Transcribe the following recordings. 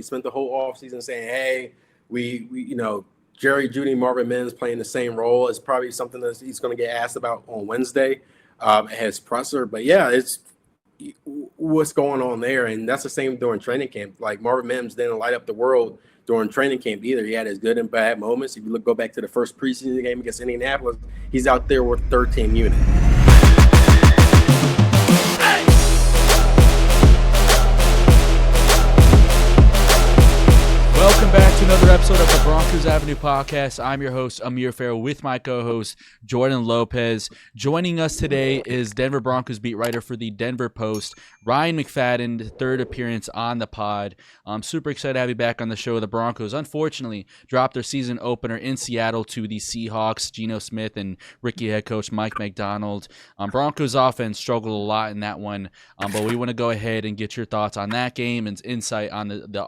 He spent the whole offseason saying, hey, we Jerry Jeudy, Marvin Mims playing the same role is probably something that he's going to get asked about on Wednesday at his presser. But, yeah, it's what's going on there. And that's the same during training camp. Like Marvin Mims didn't light up the world during training camp either. He had his good and bad moments. If you go back to the first preseason game against Indianapolis, he's out there with 13 units. Welcome back to another episode of the Broncos Avenue Podcast. I'm your host, Amir Farrell, with my co-host, Jordan Lopez. Joining us today is Denver Broncos beat writer for the Denver Post, Ryan McFadden, third appearance on the pod. I'm super excited to have you back on the show. The Broncos, unfortunately, dropped their season opener in Seattle to the Seahawks, Geno Smith and rookie head coach Mike McDonald. Broncos offense struggled a lot in that one, but we want to go ahead and get your thoughts on that game and insight on the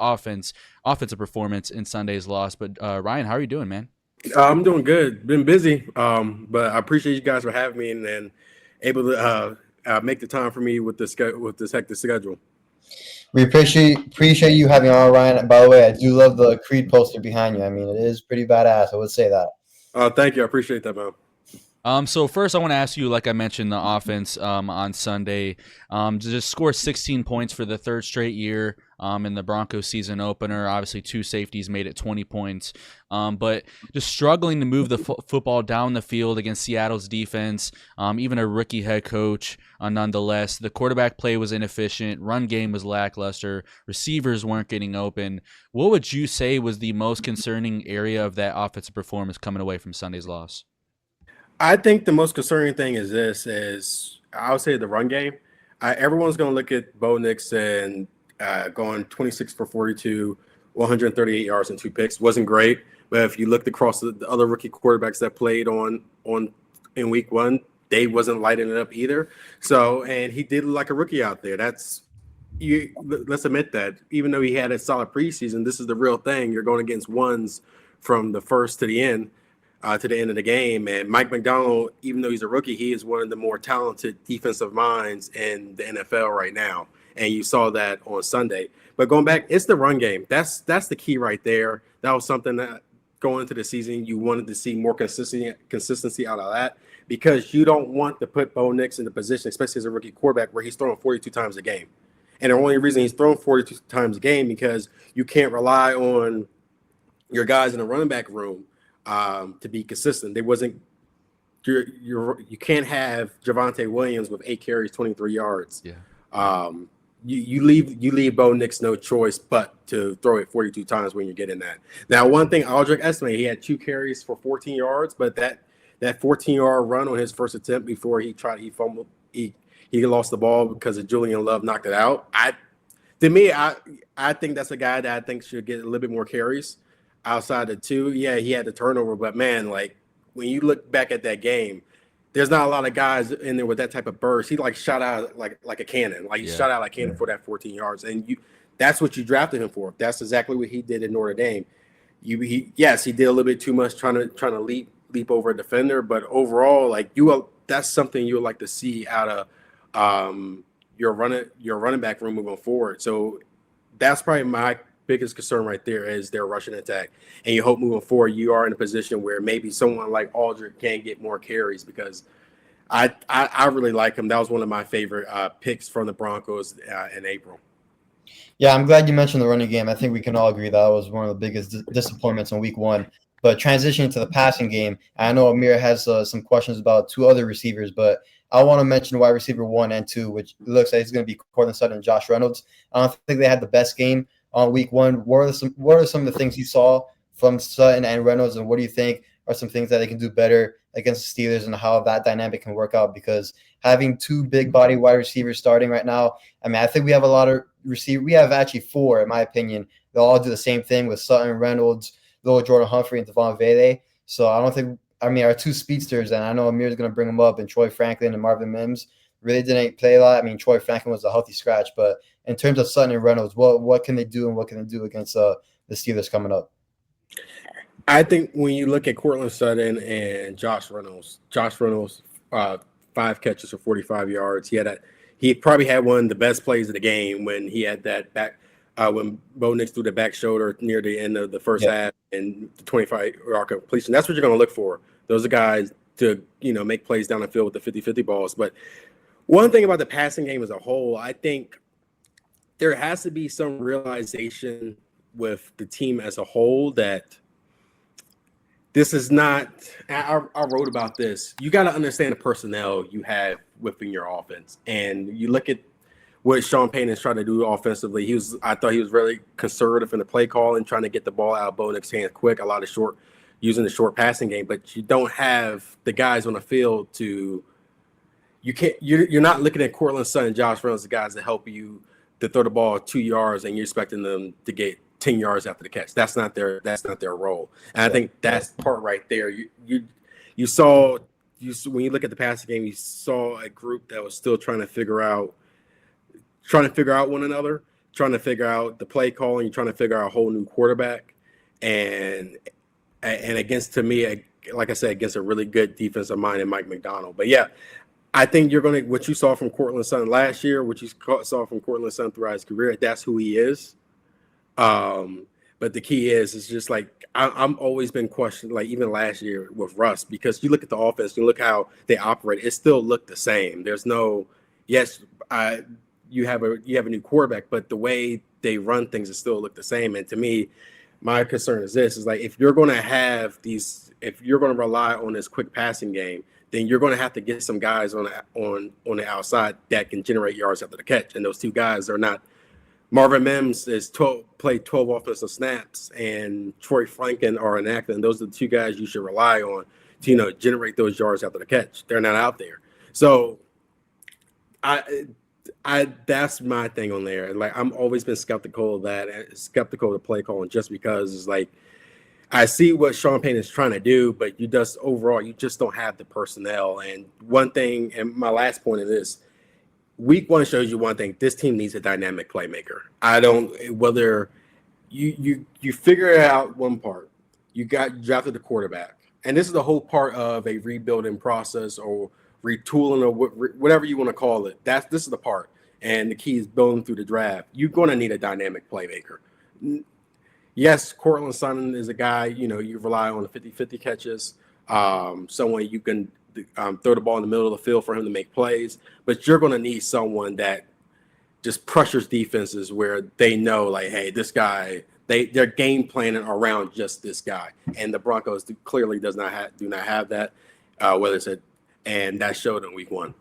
offensive performance in Sunday's loss. But Ryan, how are you doing, man? I'm doing good. Been busy, but I appreciate you guys for having me and able to make the time for me with this hectic schedule. We appreciate you having on, Ryan. By the way, I do love the Creed poster behind you. I mean, it is pretty badass. I would say that. Thank you. I appreciate that, man. So first I want to ask you, like I mentioned, the offense on Sunday just scored 16 points for the third straight year in the Broncos season opener. Obviously, two safeties made it 20 points, but just struggling to move the football down the field against Seattle's defense, even a rookie head coach nonetheless. The quarterback play was inefficient, run game was lackluster, receivers weren't getting open. What would you say was the most concerning area of that offensive performance coming away from Sunday's loss? I think the most concerning thing is I would say the run game. Everyone's going to look at Bo Nix and going 26 for 42, 138 yards and 2 picks. Wasn't great, but if you looked across the other rookie quarterbacks that played on in week one, they wasn't lighting it up either. So, and he did look like a rookie out there. Let's admit that. Even though he had a solid preseason, this is the real thing. You're going against ones from the first to the end. To the end of the game. And Mike McDonald, even though he's a rookie, he is one of the more talented defensive minds in the NFL right now. And you saw that on Sunday. But going back, it's the run game. That's the key right there. That was something that going into the season, you wanted to see more consistency out of that, because you don't want to put Bo Nix in the position, especially as a rookie quarterback, where he's throwing 42 times a game. And the only reason he's throwing 42 times a game because you can't rely on your guys in the running back room to be consistent. They wasn't. You can't have Javonte Williams with 8 carries, 23 yards. Yeah. You leave Bo Nix no choice but to throw it 42 times when you're getting that. Now, one thing Aldrich estimated, he had 2 carries for 14 yards, but that 14-yard run on his first attempt before he fumbled, he lost the ball because of Julian Love knocked it out. I think that's a guy that I think should get a little bit more carries. Outside of 2, yeah, he had the turnover, but man, like when you look back at that game, there's not a lot of guys in there with that type of burst. He shot out like a cannon, he shot out like a cannon for that 14 yards, and that's what you drafted him for. That's exactly what he did in Notre Dame. He did a little bit too much trying to leap over a defender, but overall, that's something you would like to see out of your running back room moving forward. So that's probably my biggest concern right there is their rushing attack. And you hope moving forward you are in a position where maybe someone like Aldrich can get more carries, because I really like him. That was one of my favorite picks from the Broncos in April. Yeah, I'm glad you mentioned the running game. I think we can all agree that was one of the biggest disappointments in week one. But transitioning to the passing game, I know Amir has some questions about 2 other receivers, but I want to mention wide receiver 1 and 2, which looks like it's going to be Courtland Sutton and Josh Reynolds. I don't think they had the best game on week one. What are some of the things you saw from Sutton and Reynolds, and what do you think are some things that they can do better against the Steelers and how that dynamic can work out? Because having 2 big body wide receivers starting right now, I mean, I think we have a lot of receivers. We have actually 4, in my opinion. They'll all do the same thing with Sutton, Reynolds, little Jordan Humphrey, and Devon Vele. So I don't think, our 2 speedsters, and I know Amir's going to bring them up, and Troy Franklin and Marvin Mims really didn't play a lot. I mean, Troy Franklin was a healthy scratch, but in terms of Sutton and Reynolds, what can they do, and what can they do against the Steelers coming up? I think when you look at Courtland Sutton and Josh Reynolds, 5 catches for 45 yards. He probably had one of the best plays of the game when he had that when Bo Nix threw the back shoulder near the end of the first Yeah. half and the 25-yard completion. That's what you're going to look for. Those are guys to, make plays down the field with the 50-50 balls. But one thing about the passing game as a whole, I think there has to be some realization with the team as a whole that this is not – I wrote about this. You got to understand the personnel you have within your offense. And you look at what Sean Payton is trying to do offensively. I thought he was really conservative in the play call and trying to get the ball out of Bo Nix's hands quick, using the short passing game. But you don't have the guys on the field you're not looking at Cortland Sutton and Josh Reynolds, the guys that help you to throw the ball 2 yards and you're expecting them to get 10 yards after the catch. That's not their role. And I think that's part right there. You saw when you look at the passing game, you saw a group that was still trying to figure out one another, trying to figure out the play calling, trying to figure out a whole new quarterback. And against, to me, like I said, against a really good defensive mind in Mike McDonald. But yeah, I think what you saw from Cortland Sutton last year, what you saw from Cortland Sutton throughout his career, that's who he is. But the key is just like I'm always been questioned, like even last year with Russ, because you look at the offense, you look how they operate, it still looked the same. There's no, you have a new quarterback, but the way they run things is still look the same. And to me, my concern is this: is like if you're going to rely on this quick passing game, then you're going to have to get some guys on the outside that can generate yards after the catch. And those two guys are not. Marvin Mims played 12 offensive snaps, and Troy Franklin are inactive. And those are the two guys you should rely on to generate those yards after the catch. They're not out there, so that's my thing on there. Like I'm always been skeptical of that, skeptical of the play calling, just because it's like I see what Sean Payton is trying to do, but you just don't have the personnel. And one thing, and my last point of this, week one shows you one thing: this team needs a dynamic playmaker. Whether you figure it out one part, you drafted the quarterback, and this is the whole part of a rebuilding process or retooling or whatever you want to call it. This is the part, and the key is building through the draft. You're going to need a dynamic playmaker. Yes, Cortland Sutton is a guy, you rely on the 50-50 catches, someone you can throw the ball in the middle of the field for him to make plays, but you're going to need someone that just pressures defenses where they know, like, hey, this guy, they're game planning around just this guy. And the Broncos clearly do not have that, and that showed in week one.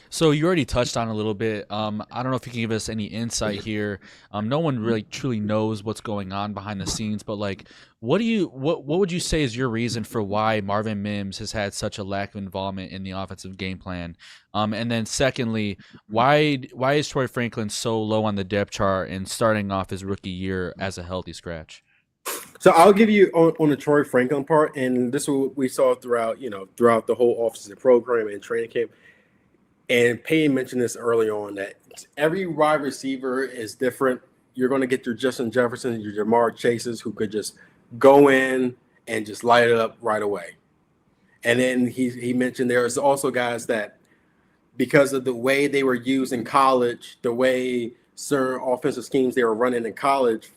So you already touched on a little bit. I don't know if you can give us any insight here. No one really truly knows what's going on behind the scenes, but like, what would you say is your reason for why Marvin Mims has had such a lack of involvement in the offensive game plan? And then secondly, why is Troy Franklin so low on the depth chart and starting off his rookie year as a healthy scratch? So I'll give you on the Troy Franklin part, and this is what we saw throughout the whole offseason program and training camp. And Payton mentioned this early on, that every wide receiver is different. You're going to get your Justin Jefferson, your Jamar Chases, who could just go in and just light it up right away. And then he mentioned there's also guys that, because of the way they were used in college, the way certain offensive schemes they were running in college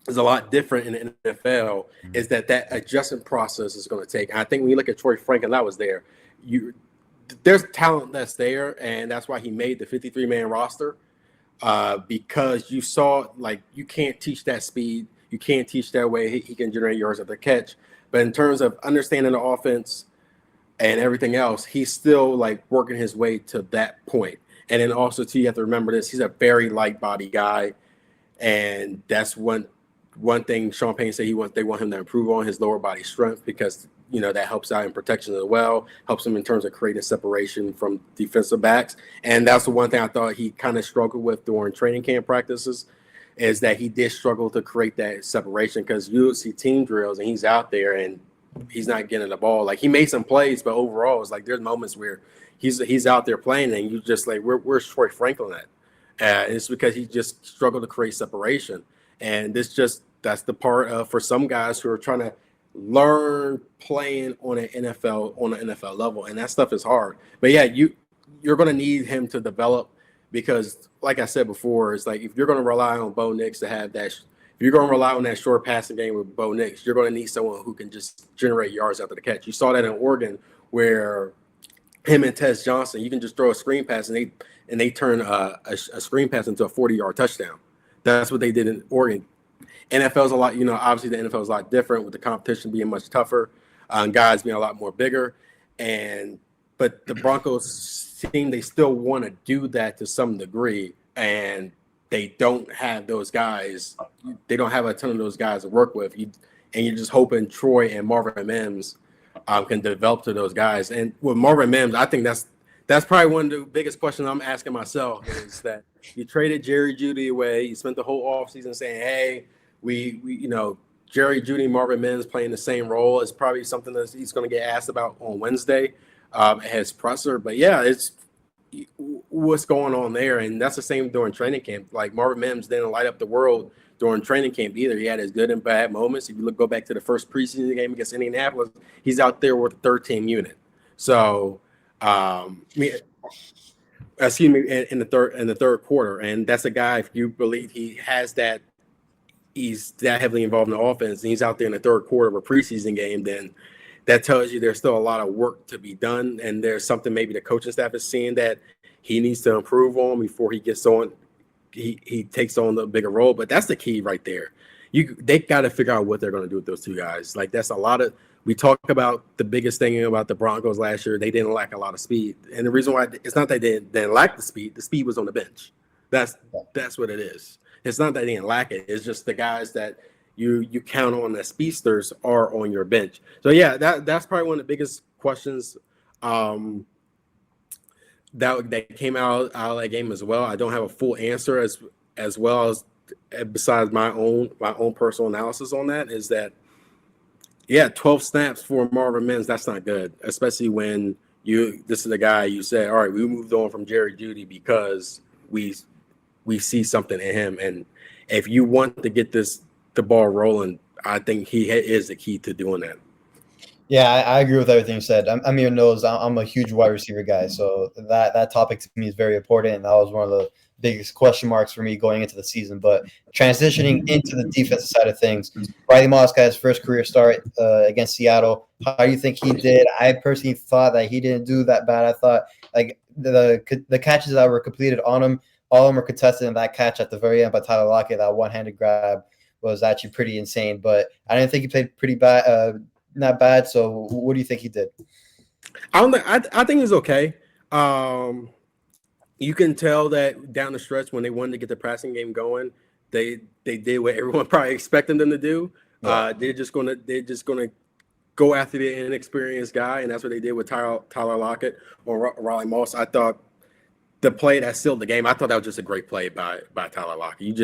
is a lot different in the NFL, is that adjustment process is going to take. And I think when you look at Troy Franklin, that was there. There's talent that's there, and that's why he made the 53-man roster, because you saw, like, you can't teach that speed. You can't teach that way he can generate yards at the catch. But in terms of understanding the offense and everything else, he's still, like, working his way to that point. And then also, too, you have to remember this. He's a very light body guy, and that's one thing Sean Payton said they want him to improve on, his lower body strength, because that helps out in protection as well, helps him in terms of creating separation from defensive backs. And that's the one thing I thought he kind of struggled with during training camp practices, is that he did struggle to create that separation, because you would see team drills and he's out there and he's not getting the ball. Like, he made some plays, but overall it's like there's moments where he's out there playing and you just like, where's Troy Franklin at? And it's because he just struggled to create separation. And that's the part for some guys who are trying to learn playing on an NFL level, and that stuff is hard. But yeah, you're going to need him to develop because, like I said before, it's like if you're going to rely on Bo Nix to have that, if you're going to rely on that short passing game with Bo Nix, you're going to need someone who can just generate yards after the catch. You saw that in Oregon where him and Tez Johnson, you can just throw a screen pass and they turn a screen pass into a 40-yard touchdown. That's what they did in Oregon. NFL's a lot, obviously the NFL is a lot different with the competition being much tougher, guys being a lot more bigger, but the Broncos seem they still want to do that to some degree, and they don't have those guys. They don't have a ton of those guys to work with, and you're just hoping Troy and Marvin Mims can develop to those guys. And with Marvin Mims, I think that's probably one of the biggest questions I'm asking myself is that you traded Jerry Jeudy away. You spent the whole offseason saying, hey, we Jerry Jeudy, Marvin Mims playing the same role is probably something that he's going to get asked about on Wednesday at his presser. But, yeah, it's what's going on there. And that's the same during training camp. Like Marvin Mims didn't light up the world during training camp either. He had his good and bad moments. If you go back to the first preseason game against Indianapolis, he's out there with the third-team unit. So, in the third quarter, and that's a guy. If you believe he's that heavily involved in the offense, and he's out there in the third quarter of a preseason game, then that tells you there's still a lot of work to be done, and there's something maybe the coaching staff is seeing that he needs to improve on before he gets on. He takes on the bigger role, but that's the key right there. They got to figure out what they're going to do with those two guys. Like that's a lot of. We talk about the biggest thing about the Broncos last year. They didn't lack a lot of speed, and the reason why it's not that they didn't lack the speed. The speed was on the bench. That's what it is. It's not that they didn't lack it. It's just the guys that you count on as speedsters are on your bench. So yeah, that's probably one of the biggest questions that came out of that game as well. I don't have a full answer as well as besides my own personal analysis on that is that. Yeah, 12 snaps for Marvin Mims, that's not good, especially when this is the guy you say, all right, we moved on from Jerry Jeudy because we see something in him. And if you want to get the ball rolling, I think he is the key to doing that. Yeah, I agree with everything you said. Amir knows I'm a huge wide receiver guy, so that topic to me is very important, and that was one of the biggest question marks for me going into the season. But transitioning into the defensive side of things, Riley Moss got his first career start against Seattle. How do you think he did? I personally thought that he didn't do that bad. I thought like the catches that were completed on him, all of them were contested, and that catch at the very end by Tyler Lockett, that one-handed grab, was actually pretty insane. But I didn't think he played pretty bad. Not bad. So what do you think he did? I think he's okay. You can tell that down the stretch when they wanted to get the passing game going, they did what everyone probably expected them to do. Yeah. They're just gonna go after the inexperienced guy, and that's what they did with Tyler Lockett or Riley Moss. I thought the play that sealed the game. I thought that was just a great play by Tyler Lockett.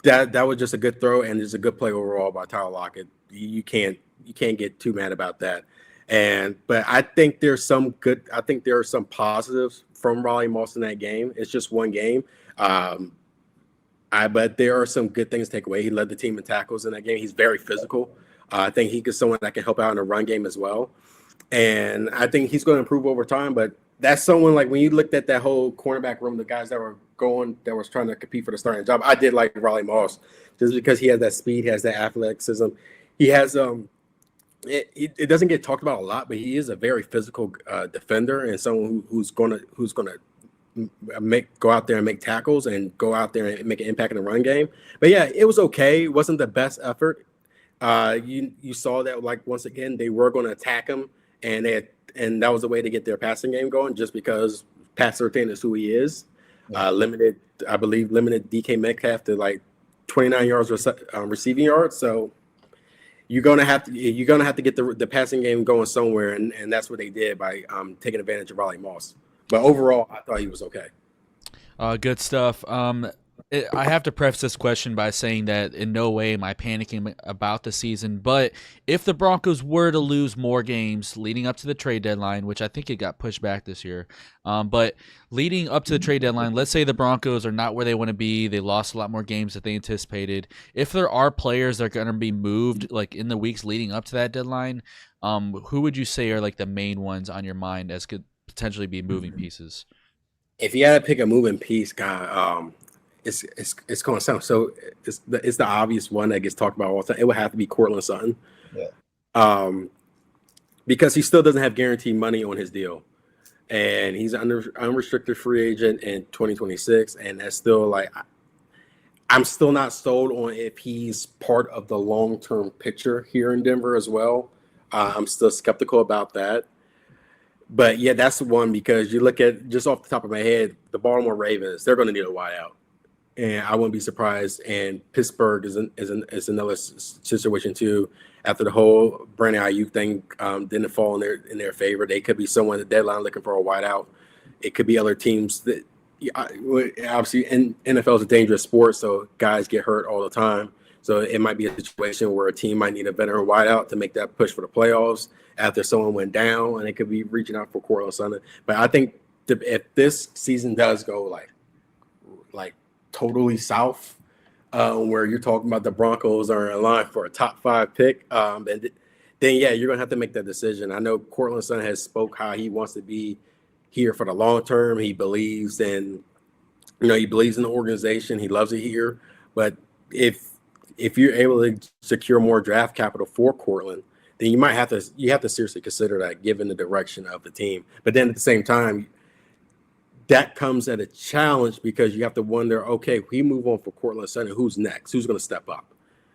That was just a good throw and just a good play overall by Tyler Lockett. You can't get too mad about that. But I think there are some positives from Riley Moss in that game. It's just one game. But there are some good things to take away. He led the team in tackles in that game. He's very physical. I think he's someone that can help out in the run game as well. And I think he's going to improve over time. But that's someone like when you looked at that whole cornerback room, the guys that was trying to compete for the starting job, I did like Riley Moss just because he has that speed, he has that athleticism. He has it doesn't get talked about a lot, but he is a very physical defender and someone who's gonna go out there and make tackles and go out there and make an impact in the run game. But yeah, it was okay. It wasn't the best effort. You saw that like once again they were going to attack him, and that was the way to get their passing game going, just because Pat Surtain is who he is. Limited DK Metcalf to like 29 yards receiving yards. So you're gonna have to get the passing game going somewhere, and that's what they did by taking advantage of Riley Moss. But overall, I thought he was okay. Good stuff. I have to preface this question by saying that in no way am I panicking about the season, but if the Broncos were to lose more games leading up to the trade deadline, which I think it got pushed back this year, but leading up to the trade deadline, let's say the Broncos are not where they want to be, they lost a lot more games than they anticipated. If there are players that are going to be moved like in the weeks leading up to that deadline, who would you say are like the main ones on your mind as could potentially be moving pieces? if you had to pick a moving piece, God, it's going to sound so. It's the obvious one that gets talked about all the time. It would have to be Cortland Sutton. Yeah. Because he still doesn't have guaranteed money on his deal, and he's unrestricted free agent in 2026, and that's still like I'm still not sold on if he's part of the long-term picture here in Denver as well. I'm still skeptical about that. But yeah, that's the one because you look at just off the top of my head, the Baltimore Ravens, they're going to need a wideout. And I wouldn't be surprised. And Pittsburgh is another situation too. After the whole Brandon Ayuk thing didn't fall in their favor, they could be someone at the deadline looking for a wideout. It could be other teams that obviously NFL is a dangerous sport, so guys get hurt all the time. So it might be a situation where a team might need a veteran wideout to make that push for the playoffs after someone went down, and it could be reaching out for Cortland Sutton. But I think if this season does go like totally south, where you're talking about the Broncos are in line for a top 5 pick, then yeah, you're gonna have to make that decision. I know Cortland Sutton has spoke how he wants to be here for the long term. He believes in, he believes in the organization. He loves it here. But if you're able to secure more draft capital for Cortland, then you have to seriously consider that given the direction of the team. But then at the same time, that comes at a challenge because you have to wonder, okay, if we move on for Cortland Sutton, who's next? Who's going to step up?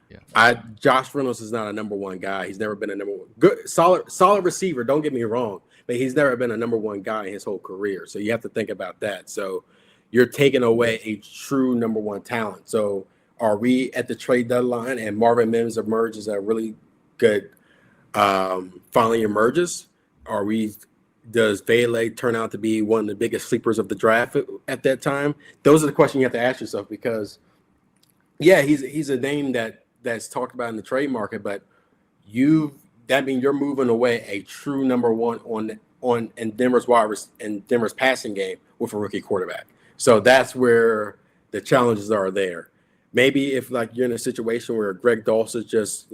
Yeah. Josh Reynolds is not a number one guy. He's never been a number one good, solid receiver. Don't get me wrong, but he's never been a number one guy in his whole career. So you have to think about that. So you're taking away a true number one talent. So are we at the trade deadline and Marvin Mims emerges a really good, finally emerges? Does Vele turn out to be one of the biggest sleepers of the draft at that time? Those are the questions you have to ask yourself because, yeah, he's a name that's talked about in the trade market, but that means you're moving away a true number one in Denver's passing game with a rookie quarterback. So that's where the challenges are there. Maybe if like you're in a situation where Greg Dulcich just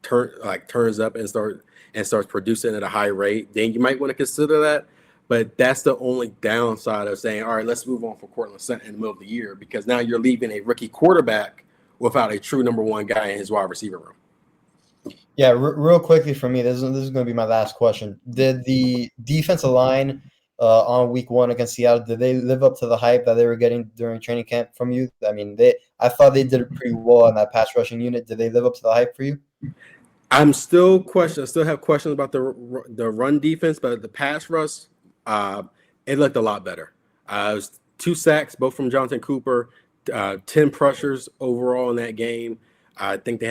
turns up and starts producing at a high rate, then you might want to consider that. But that's the only downside of saying, all right, let's move on for Cortland Sutton in the middle of the year, because now you're leaving a rookie quarterback without a true number one guy in his wide receiver room. Yeah, real quickly for me, this is going to be my last question. Did the defensive line on week 1 against Seattle, did they live up to the hype that they were getting during training camp from you? I mean, I thought they did it pretty well in that pass rushing unit. Did they live up to the hype for you? I still have questions about the run defense, but the pass rush, it looked a lot better. It was 2 sacks, both from Jonathan Cooper, 10 pressures overall in that game. I think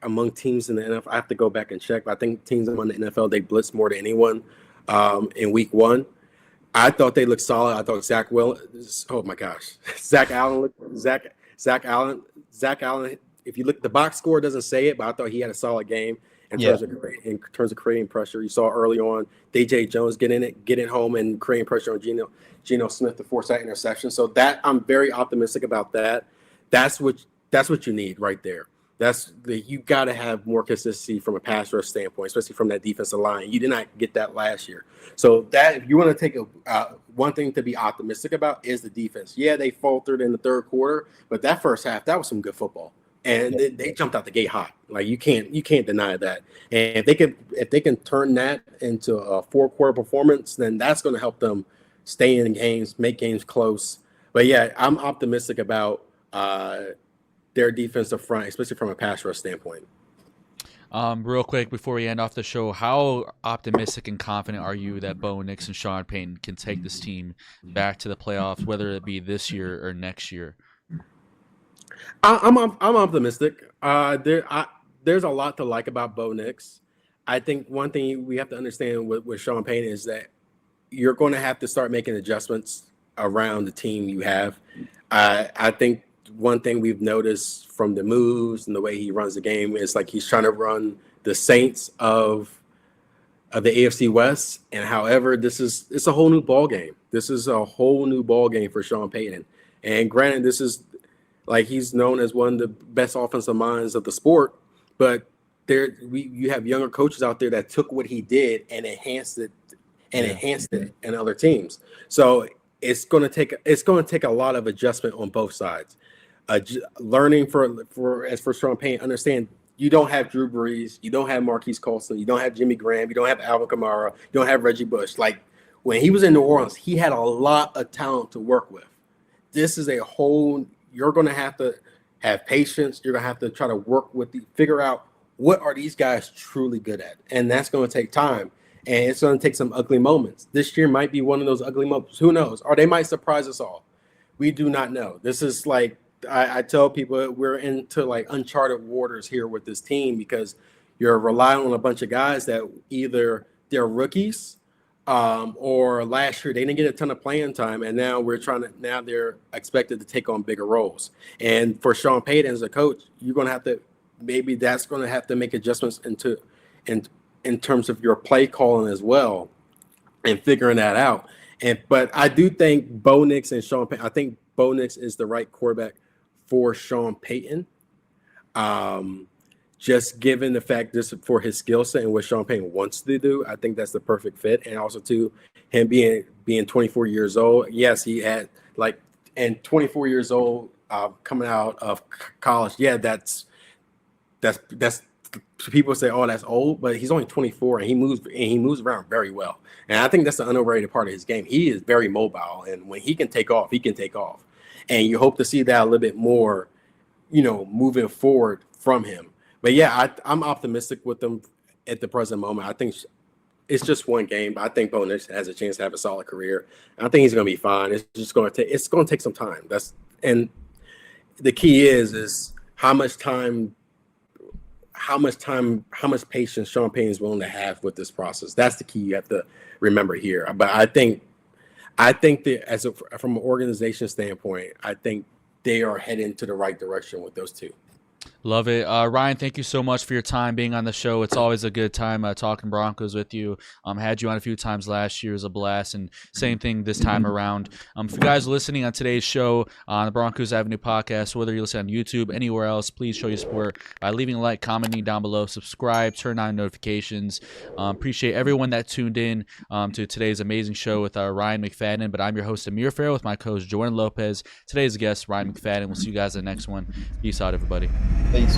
among teams in the NFL, I have to go back and check, but I think teams among the NFL, they blitzed more than anyone in week 1. I thought they looked solid. I thought Zach Allen. If you look, the box score doesn't say it, but I thought he had a solid game in terms of creating pressure. You saw early on DJ Jones getting home and creating pressure on Geno Smith to force that interception. So that I'm very optimistic about that. That's what you need right there. You got to have more consistency from a pass rush standpoint, especially from that defensive line. You did not get that last year. So that if you want to take one thing to be optimistic about is the defense. Yeah, they faltered in the third quarter, but that first half, that was some good football. And they jumped out the gate hot. Like you can't deny that. And if they can turn that into a 4-quarter performance, then that's going to help them stay in games, make games close. But yeah, I'm optimistic about their defensive front, especially from a pass rush standpoint. Real quick before we end off the show, how optimistic and confident are you that Bo Nix and Sean Payton can take this team back to the playoffs, whether it be this year or next year? I'm optimistic. There's a lot to like about Bo Nix. I think one thing we have to understand with Sean Payton is that you're going to have to start making adjustments around the team you have. I think one thing we've noticed from the moves and the way he runs the game is like he's trying to run the Saints of the AFC West. And however, it's a whole new ball game. This is a whole new ball game for Sean Payton. And granted, this is like he's known as one of the best offensive minds of the sport, but you have younger coaches out there that took what he did and enhanced it in other teams. So it's going to take a lot of adjustment on both sides. Learning for Sean Payton, understand you don't have Drew Brees, you don't have Marquise Colston, you don't have Jimmy Graham, you don't have Alvin Kamara, you don't have Reggie Bush. Like when he was in New Orleans, he had a lot of talent to work with. This is you're going to have to have patience. You're going to have to try to work with figure out what are these guys truly good at. And that's going to take time. And it's going to take some ugly moments. This year might be one of those ugly moments. Who knows? Or they might surprise us all. We do not know. This is like, I tell people we're into like uncharted waters here with this team because you're relying on a bunch of guys that either they're rookies or last year they didn't get a ton of playing time, and now they're expected to take on bigger roles. And for Sean Payton as a coach, you're going to have to make adjustments in terms of your play calling as well and figuring that out. But I do think Bo Nix and Sean Payton, I think Bo Nix is the right quarterback for Sean Payton. Just given the fact this for his skill set and what Sean Payton wants to do, I think that's the perfect fit. And also too, him being 24 years old. Yes, he had 24 years old coming out of college. Yeah, that's people say, oh, that's old, but he's only 24 and he moves around very well. And I think that's the underrated part of his game. He is very mobile, and when he can take off, he can take off. And you hope to see that a little bit more, moving forward from him. But yeah, I'm optimistic with them at the present moment. I think it's just one game, but I think Bo Nix has a chance to have a solid career. And I think he's going to be fine. It's just going to take some time. And the key is how much patience Sean Payton is willing to have with this process. That's the key you have to remember here. But I think that from an organization standpoint, I think they are heading to the right direction with those two. Love it. Ryan, thank you so much for your time being on the show. It's always a good time talking Broncos with you. Had you on a few times last year. It was a blast, and same thing this time around. For you guys listening on today's show on the Broncos Avenue Podcast, whether you listen on YouTube, anywhere else, please show your support by leaving a like, commenting down below, subscribe, turn on notifications. Appreciate everyone that tuned in to today's amazing show with Ryan McFadden. But I'm your host, Amir Farrell, with my co-host, Jordan Lopez. Today's guest, Ryan McFadden. We'll see you guys in the next one. Peace out, everybody. Peace.